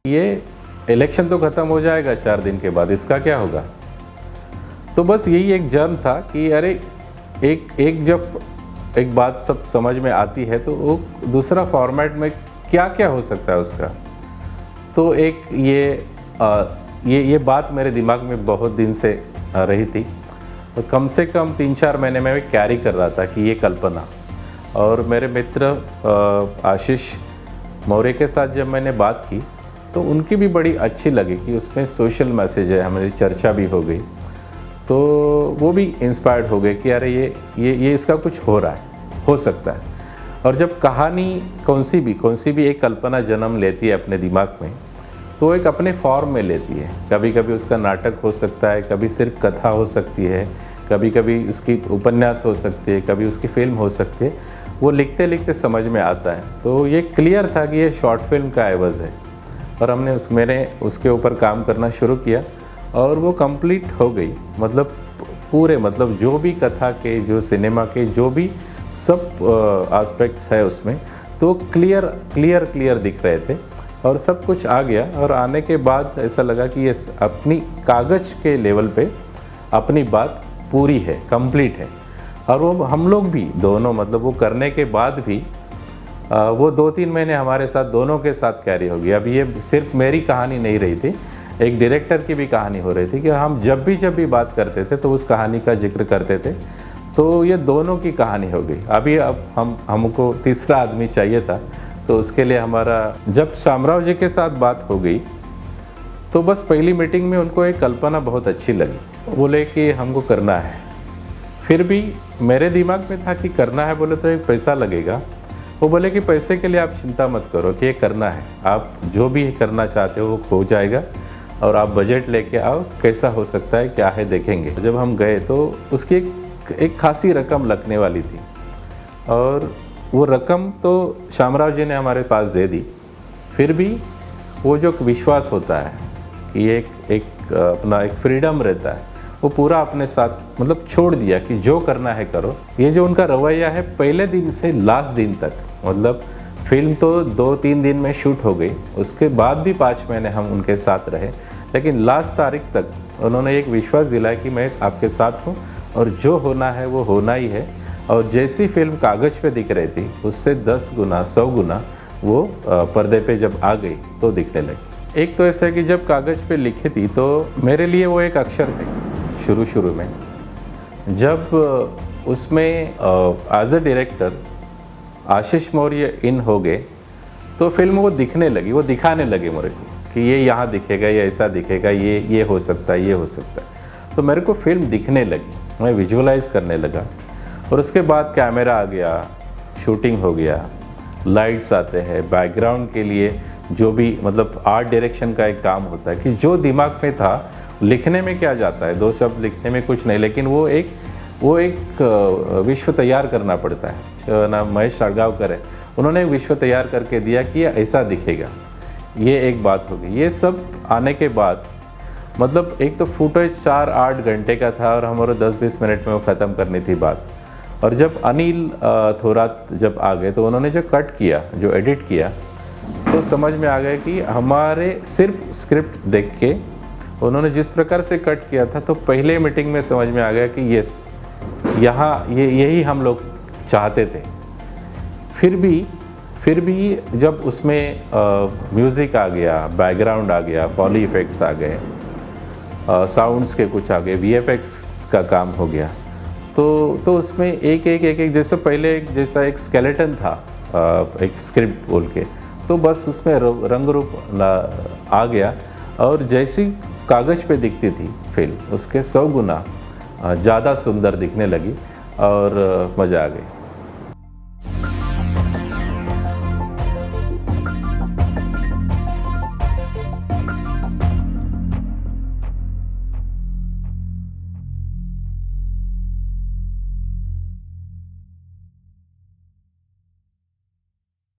ये इलेक्शन तो ख़त्म हो जाएगा 4 दिन के बाद, इसका क्या होगा। तो बस यही एक जर्म था कि अरे एक जब एक बात सब समझ में आती है तो वो दूसरा फॉर्मेट में क्या क्या हो सकता है उसका। तो एक ये बात मेरे दिमाग में बहुत दिन से रही थी, तो कम से कम 3-4 महीने में मैं कैरी कर रहा था कि ये कल्पना। और मेरे मित्र आशीष मौर्य के साथ जब मैंने बात की तो उनकी भी बड़ी अच्छी लगी कि उसमें सोशल मैसेज है, हमारी चर्चा भी हो गई। तो वो भी इंस्पायर्ड हो गए कि अरे ये इसका कुछ हो रहा है, हो सकता है। और जब कहानी कौन सी भी एक कल्पना जन्म लेती है अपने दिमाग में, तो एक अपने फॉर्म में लेती है। कभी कभी उसका नाटक हो सकता है, कभी सिर्फ कथा हो सकती है, कभी कभी उसकी उपन्यास हो सकती है, कभी उसकी फिल्म हो सकती है। वो लिखते लिखते समझ में आता है। तो ये क्लियर था कि ये शॉर्ट फिल्म का एवज़ है। और मैंने उसके ऊपर काम करना शुरू किया और वो कंप्लीट हो गई। मतलब पूरे जो भी कथा के, जो सिनेमा के, जो भी सब एस्पेक्ट्स है उसमें, तो क्लियर दिख रहे थे और सब कुछ आ गया। और आने के बाद ऐसा लगा कि ये अपनी कागज़ के लेवल पे अपनी बात पूरी है, कंप्लीट है। और वो हम लोग भी दोनों वो करने के बाद भी वो 2-3 महीने हमारे साथ दोनों के साथ कैरी हो गया। अब ये सिर्फ मेरी कहानी नहीं रही थी, एक डायरेक्टर की भी कहानी हो रही थी कि हम जब भी बात करते थे तो उस कहानी का जिक्र करते थे। तो ये दोनों की कहानी हो गई। अब हमको तीसरा आदमी चाहिए था, तो उसके लिए हमारा जब शामराव जी के साथ बात हो गई तो बस पहली मीटिंग में उनको एक कल्पना बहुत अच्छी लगी। बोले कि हमको करना है। फिर भी मेरे दिमाग में था कि करना है बोले तो एक पैसा लगेगा। वो बोले कि पैसे के लिए आप चिंता मत करो कि ये करना है, आप जो भी करना चाहते हो वो हो जाएगा और आप बजट लेके आओ, कैसा हो सकता है क्या है देखेंगे। जब हम गए तो उसकी एक खासी रकम लगने वाली थी और वो रकम तो शामराव जी ने हमारे पास दे दी। फिर भी वो जो विश्वास होता है कि एक अपना एक फ्रीडम रहता है, वो पूरा अपने साथ छोड़ दिया कि जो करना है करो। ये जो उनका रवैया है पहले दिन से लास्ट दिन तक, फिल्म तो 2-3 दिन में शूट हो गई, उसके बाद भी 5 महीने हम उनके साथ रहे, लेकिन लास्ट तारीख तक उन्होंने एक विश्वास दिलाया कि मैं आपके साथ हूँ और जो होना है वो होना ही है। और जैसी फिल्म कागज़ पे दिख रही थी उससे 10 गुना 100 गुना वो पर्दे पे जब आ गई तो दिखने लगी। एक तो ऐसा है कि जब कागज़ पे लिखी थी तो मेरे लिए वो एक अक्षर थे शुरू में। जब उसमें एज अ डायरेक्टर आशीष मौर्य इन हो गए तो फिल्म वो दिखने लगी, वो दिखाने लगे मेरे को कि ये यहाँ दिखेगा, ये ऐसा दिखेगा, ये हो सकता है, ये हो सकता है। तो मेरे को फिल्म दिखने लगी, मैं विजुअलाइज करने लगा। और उसके बाद कैमरा आ गया, शूटिंग हो गया, लाइट्स आते हैं, बैकग्राउंड के लिए जो भी आर्ट डायरेक्शन का एक काम होता है कि जो दिमाग में था, लिखने में क्या जाता है, 2 शब्द लिखने में कुछ नहीं, लेकिन वो एक विश्व तैयार करना पड़ता है। ना महेश साड़गांवकर है, उन्होंने एक विश्व तैयार करके दिया कि ये ऐसा दिखेगा। ये एक बात हो गई। ये सब आने के बाद एक तो फुटेज 4-8 घंटे का था और हमारे 10-20 मिनट में वो ख़त्म करनी थी बात। और जब अनिल थोरात जब आ गए तो उन्होंने जो कट किया, जो एडिट किया, तो समझ में आ गया कि हमारे सिर्फ स्क्रिप्ट देख के उन्होंने जिस प्रकार से कट किया था, तो पहले मीटिंग में समझ में आ गया कि यस, यहाँ यही हम लोग चाहते थे। फिर भी जब उसमें म्यूज़िक आ गया, बैकग्राउंड आ गया, फॉली इफ़ेक्ट्स आ गए, साउंड्स के कुछ आ गए, वीएफएक्स का काम हो गया, तो उसमें एक जैसे पहले जैसा एक स्केलेटन था, एक स्क्रिप्ट बोल के, तो बस उसमें रंग रूप आ गया। और जैसी कागज़ पे दिखती थी फिल्म, उसके 100 गुना ज़्यादा सुंदर दिखने लगी और मज़ा आ गई।